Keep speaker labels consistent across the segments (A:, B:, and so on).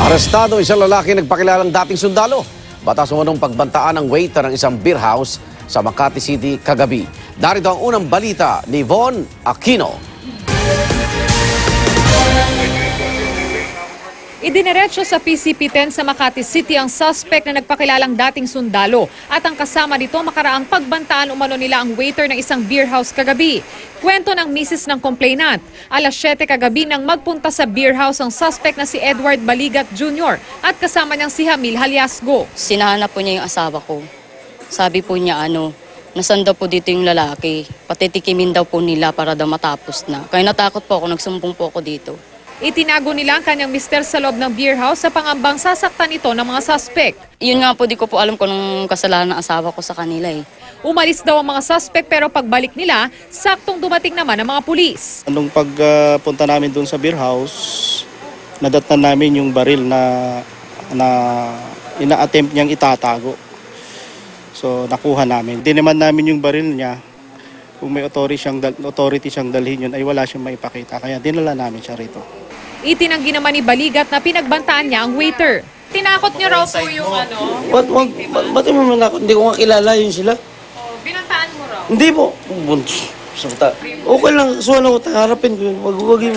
A: Arestado isang lalaki nagpakilalang dating sundalo. Batas umanong pagbantaan ng waiter ng isang beer house sa Makati City kagabi. Darito ang unang balita ni Von Aquino.
B: Idiniretso sa PCP-10 sa Makati City ang suspect na nagpakilalang dating sundalo at ang kasama nito makaraang pagbantaan umano nila ang waiter ng isang beer house kagabi. Kwento ng misis ng complainant, alas 7 kagabi nang magpunta sa beer house ang suspect na si Edward Baligat Jr. at kasama niyang si Hamil Haliasgo.
C: Sinahanap po niya yung asawa ko. Sabi po niya nasan daw po dito yung lalaki. Patitikimin daw po nila para daw matapos na. Kaya natakot po ako, nagsumbong po ako dito.
B: Itinago nila ang kanyang mister sa loob ng beer house sa pangambang sasaktan ito ng mga suspect.
C: Yun nga po, di ko po alam kung anong kasalanan ng asawa ko sa kanila eh.
B: Umalis daw ang mga suspect pero pagbalik nila, saktong dumating naman ang mga pulis.
D: Nung pagpunta namin doon sa beer house, nadatnan namin yung baril na ina-attempt niyang itatago. So nakuha namin. Dinaman namin yung baril niya. Kung may authority siyang dalhin yun, ay wala siyang maipakita. Kaya dinala namin siya rito.
B: Itinanggi naman ni Baligat na pinagbantaan niya ang waiter. Tinakot niyo raw po yung
E: Ba't mo manakot? Hindi ko nga kilala yun sila.
B: binantaan mo raw.
E: Hindi po. Okay lang, kasuhan ako, harapin ko yun. Wag yun.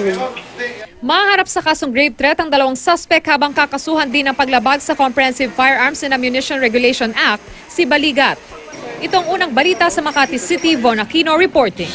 B: Maharap sa kasong grave threat ang dalawang suspect habang kakasuhan din ng paglabag sa Comprehensive Firearms and Ammunition Regulation Act, si Baligat. Itong unang balita sa Makati City, Von Aquino reporting.